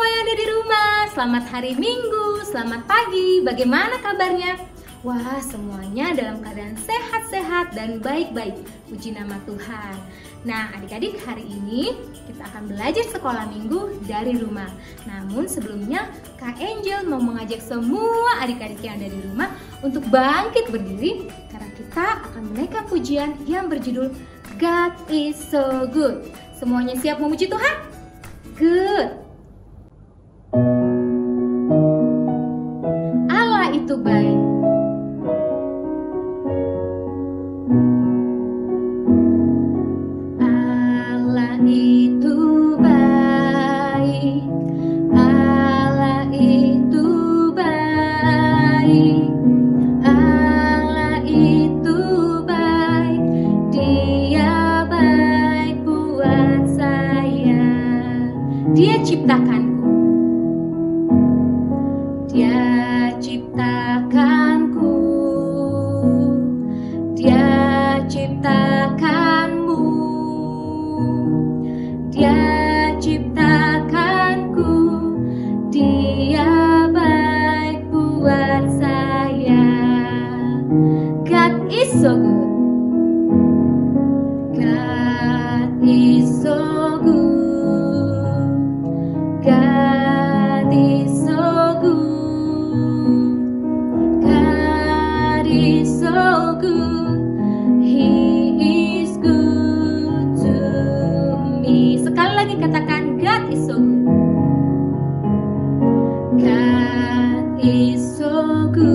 semua yang ada di rumah, selamat hari Minggu, selamat pagi, bagaimana kabarnya? Wah, semuanya dalam keadaan sehat-sehat dan baik-baik, puji nama Tuhan. Nah, adik-adik, hari ini kita akan belajar sekolah minggu dari rumah. Namun sebelumnya, Kak Angel mau mengajak semua adik-adik yang ada di rumah untuk bangkit berdiri, karena kita akan menaikkan pujian yang berjudul God is so good. Semuanya siap memuji Tuhan? Good. Allah itu baik. Allah itu baik. Allah itu baik. Allah itu baik. Dia baik buat saya. Dia ciptakanku. Dia ciptakanku. Dia ciptakanmu. Dia ciptakanku. Dia baik buat saya. God is so good. God is so good. God is so good. God is so good. He is good to me. Sekali lagi katakan, God is so good. God is so good.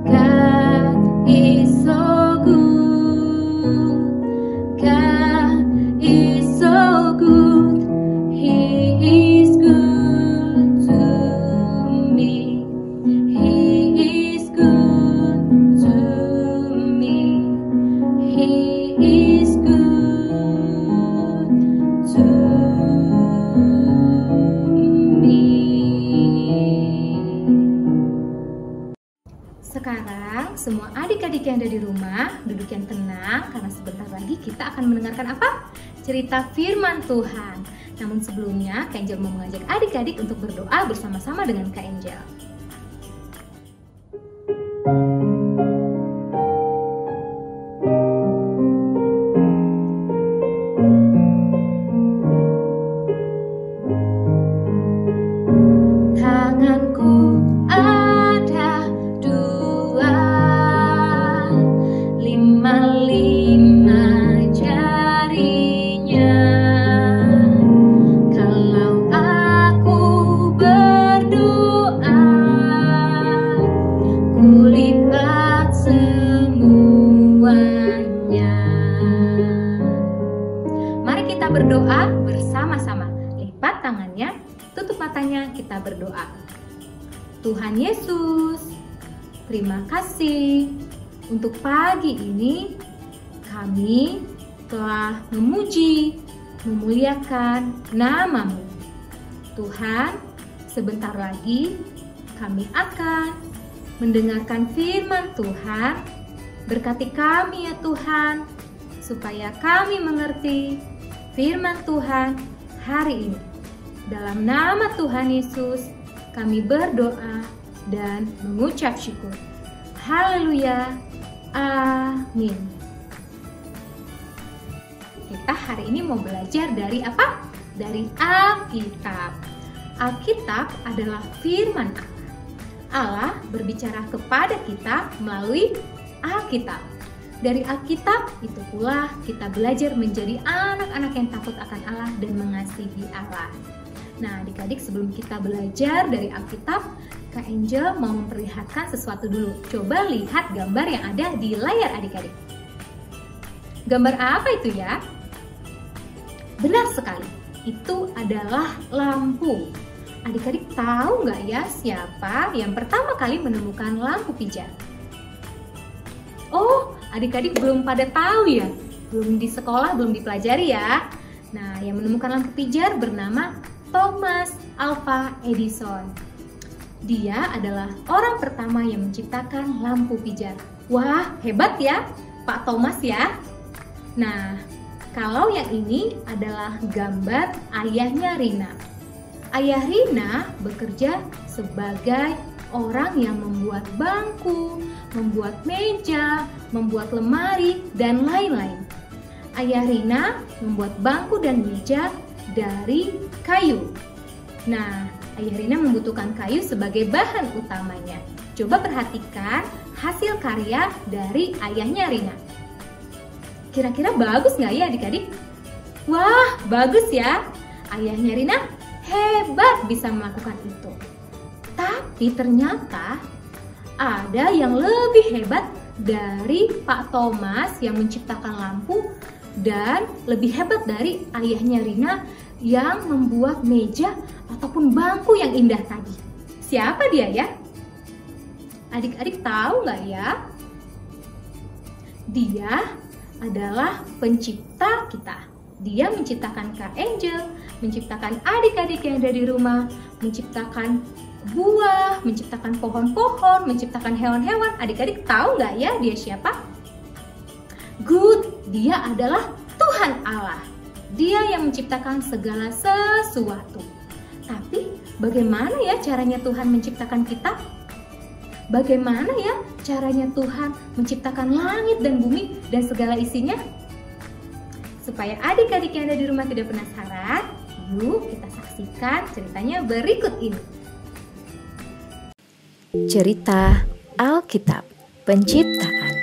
God is so good. God is so good. He is good to me. He is good to me. He is good to me. Sekarang semua adik-adik yang ada di rumah duduk yang tenang, karena sebentar lagi kita akan mendengarkan apa? Cerita firman Tuhan. Namun sebelumnya Kak Angel mau mengajak adik-adik untuk berdoa bersama-sama dengan Kak Angel. Tanganku ada dua, lima jarinya. Kalau aku berdoa, kulipat semuanya. Mari kita berdoa bersama-sama. Lipat tangannya, tutup matanya, kita berdoa. Tuhan Yesus, terima kasih untuk pagi ini kami telah memuji, memuliakan nama-Mu. Tuhan, sebentar lagi kami akan mendengarkan firman Tuhan. Berkati kami ya Tuhan, supaya kami mengerti firman Tuhan hari ini. Dalam nama Tuhan Yesus, kami berdoa dan mengucap syukur. Haleluya. Amin. Kita hari ini mau belajar dari apa? Dari Alkitab. Alkitab adalah firman Allah. Allah berbicara kepada kita melalui Alkitab. Dari Alkitab itu pula kita belajar menjadi anak-anak yang takut akan Allah dan mengasihi Allah. Nah, adik-adik, sebelum kita belajar dari Alkitab, Kak Angel mau memperlihatkan sesuatu dulu. Coba lihat gambar yang ada di layar adik-adik. Gambar apa itu ya? Benar sekali, itu adalah lampu. Adik-adik tahu nggak ya siapa yang pertama kali menemukan lampu pijar? Oh, adik-adik belum pada tahu ya? Belum di sekolah, belum dipelajari ya? Nah, yang menemukan lampu pijar bernama Thomas Alva Edison. Dia adalah orang pertama yang menciptakan lampu pijar. Wah, hebat ya Pak Thomas ya. Nah, Kalau yang ini adalah gambar ayahnya Rina. Ayah Rina bekerja sebagai orang yang membuat bangku, membuat meja, membuat lemari, dan lain-lain. Ayah Rina membuat bangku dan meja dari kayu. Nah, Ayah Rina membutuhkan kayu sebagai bahan utamanya. Coba perhatikan hasil karya dari ayahnya Rina. Kira-kira bagus nggak ya adik-adik? Wah, bagus ya. Ayahnya Rina hebat bisa melakukan itu. Tapi ternyata ada yang lebih hebat dari Pak Thomas yang menciptakan lampu dan lebih hebat dari ayahnya Rina yang membuat meja ataupun bangku yang indah tadi. Siapa dia ya? Adik-adik tahu nggak ya? Dia adalah pencipta kita. Dia menciptakan Kak Angel, menciptakan adik-adik yang ada di rumah, menciptakan buah, menciptakan pohon-pohon, menciptakan hewan-hewan. Adik-adik tahu nggak ya dia siapa? Good, dia adalah Tuhan Allah. Dia yang menciptakan segala sesuatu. Tapi bagaimana ya caranya Tuhan menciptakan kita? Bagaimana ya caranya Tuhan menciptakan langit dan bumi dan segala isinya? Supaya adik-adik yang ada di rumah tidak penasaran, yuk kita saksikan ceritanya berikut ini. Cerita Alkitab Penciptaan.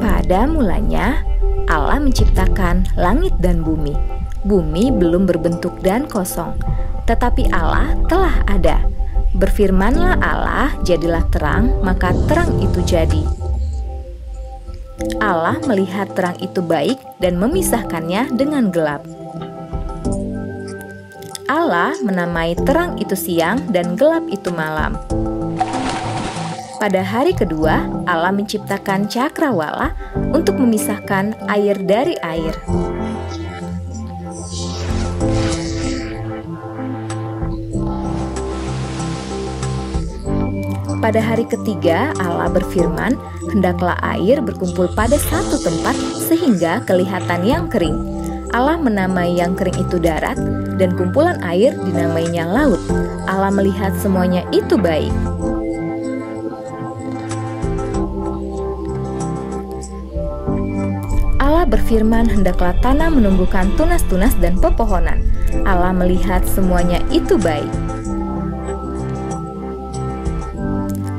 Pada mulanya, Allah menciptakan langit dan bumi. Bumi belum berbentuk dan kosong, tetapi Allah telah ada. Berfirmanlah Allah, jadilah terang, maka terang itu jadi. Allah melihat terang itu baik dan memisahkannya dengan gelap. Allah menamai terang itu siang dan gelap itu malam. Pada hari kedua, Allah menciptakan cakrawala untuk memisahkan air dari air. Pada hari ketiga, Allah berfirman, "Hendaklah air berkumpul pada satu tempat sehingga kelihatan yang kering." Allah menamai yang kering itu darat, dan kumpulan air dinamainya laut. Allah melihat semuanya itu baik. Allah berfirman, "Hendaklah tanah menumbuhkan tunas-tunas dan pepohonan." Allah melihat semuanya itu baik.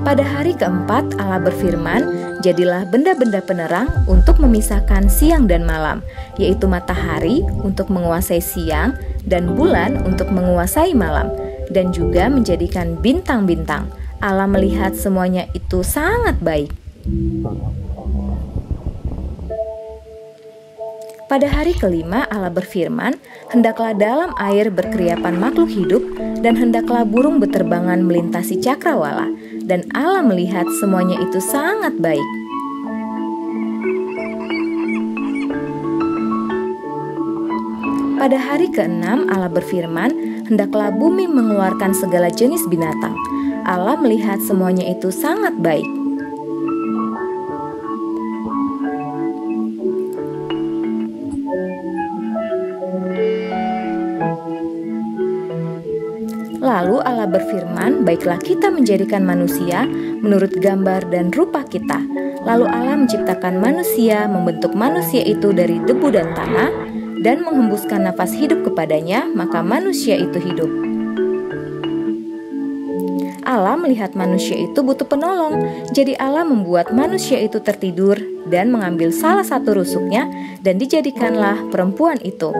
Pada hari keempat, Allah berfirman, "Jadilah benda-benda penerang untuk memisahkan siang dan malam, yaitu matahari untuk menguasai siang dan bulan untuk menguasai malam, dan juga menjadikan bintang-bintang." Allah melihat semuanya itu sangat baik. Pada hari kelima, Allah berfirman, "Hendaklah dalam air berkeriapan makhluk hidup, dan hendaklah burung beterbangan melintasi cakrawala." Dan Allah melihat semuanya itu sangat baik. Pada hari keenam, Allah berfirman, "Hendaklah bumi mengeluarkan segala jenis binatang." Allah melihat semuanya itu sangat baik. Lalu Allah berfirman, "Baiklah kita menjadikan manusia menurut gambar dan rupa kita." Lalu Allah menciptakan manusia, membentuk manusia itu dari debu dan tanah, dan menghembuskan nafas hidup kepadanya, maka manusia itu hidup. Allah melihat manusia itu butuh penolong, jadi Allah membuat manusia itu tertidur dan mengambil salah satu rusuknya, dan dijadikanlah perempuan itu.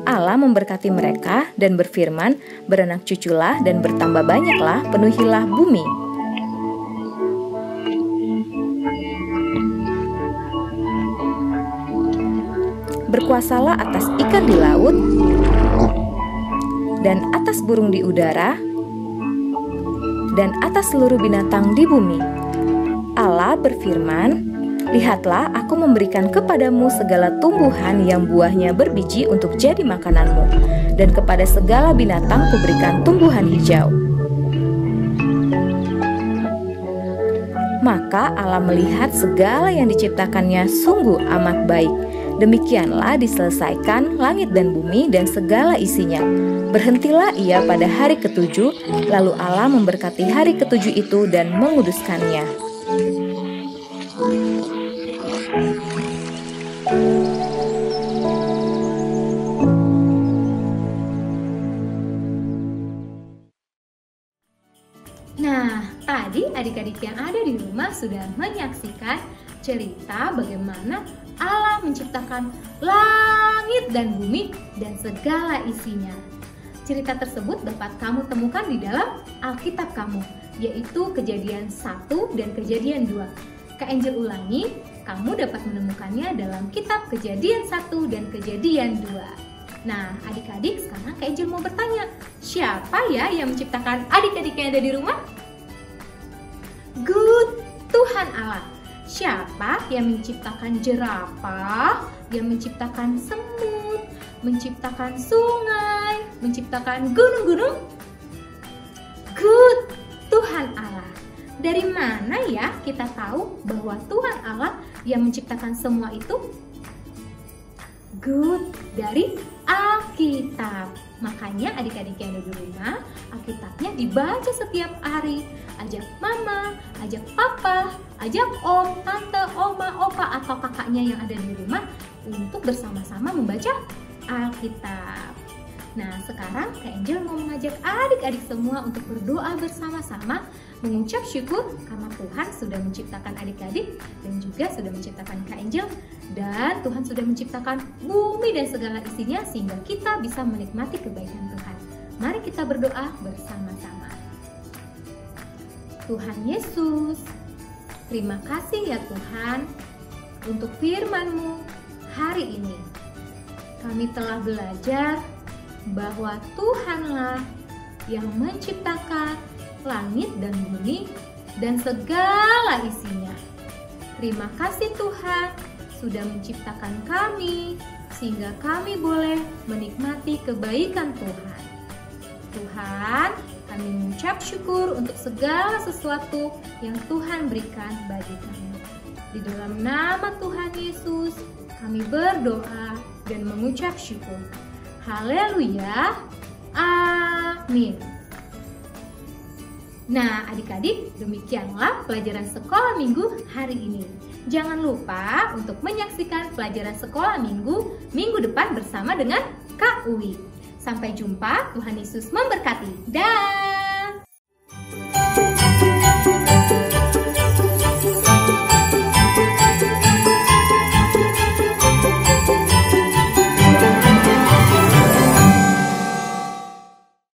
Allah memberkati mereka dan berfirman, "Beranak cuculah dan bertambah banyaklah, penuhilah bumi." Berkuasalah atas ikan di laut dan atas burung di udara dan atas seluruh binatang di bumi. Allah berfirman, "Lihatlah, aku memberikan kepadamu segala tumbuhan yang buahnya berbiji untuk jadi makananmu, dan kepada segala binatang kuberikan tumbuhan hijau." Maka Allah melihat segala yang diciptakannya sungguh amat baik. Demikianlah diselesaikan langit dan bumi dan segala isinya. Berhentilah ia pada hari ketujuh, lalu Allah memberkati hari ketujuh itu dan menguduskannya. Nah, tadi adik-adik yang ada di rumah sudah menyaksikan cerita bagaimana Allah menciptakan langit dan bumi dan segala isinya. Cerita tersebut dapat kamu temukan di dalam Alkitab kamu, yaitu Kejadian 1 dan Kejadian 2. Kak Angel ulangi, kamu dapat menemukannya dalam kitab Kejadian 1 dan Kejadian 2. Nah, adik-adik, sekarang Kak Angel mau bertanya, siapa ya yang menciptakan adik-adik yang ada di rumah? Good, Tuhan Allah. Siapa yang menciptakan jerapah, yang menciptakan semut, menciptakan sungai, menciptakan gunung-gunung? Good, Tuhan Allah. Dari mana ya kita tahu bahwa Tuhan Allah yang menciptakan semua itu? Good, dari Alkitab. Makanya adik-adik yang ada di rumah, Alkitabnya dibaca setiap hari. Ajak mama, ajak papa, ajak om, tante, oma, opa, atau kakaknya yang ada di rumah untuk bersama-sama membaca Alkitab. Nah, sekarang Kak Angel mau mengajak adik-adik semua untuk berdoa bersama-sama, mengucap syukur karena Tuhan sudah menciptakan adik-adik dan juga sudah menciptakan Kak Angel, dan Tuhan sudah menciptakan bumi dan segala isinya sehingga kita bisa menikmati kebaikan Tuhan. Mari kita berdoa bersama-sama. Tuhan Yesus, terima kasih ya Tuhan untuk firman-Mu hari ini. Kami telah belajar bahwa Tuhanlah yang menciptakan langit dan bumi dan segala isinya. Terima kasih Tuhan sudah menciptakan kami sehingga kami boleh menikmati kebaikan Tuhan. Tuhan, kami mengucap syukur untuk segala sesuatu yang Tuhan berikan bagi kami. Di dalam nama Tuhan Yesus, kami berdoa dan mengucap syukur. Haleluya. Amin. Nah, adik-adik, demikianlah pelajaran sekolah minggu hari ini. Jangan lupa untuk menyaksikan pelajaran sekolah minggu depan bersama dengan Kak Uwi. Sampai jumpa, Tuhan Yesus memberkati. Dah.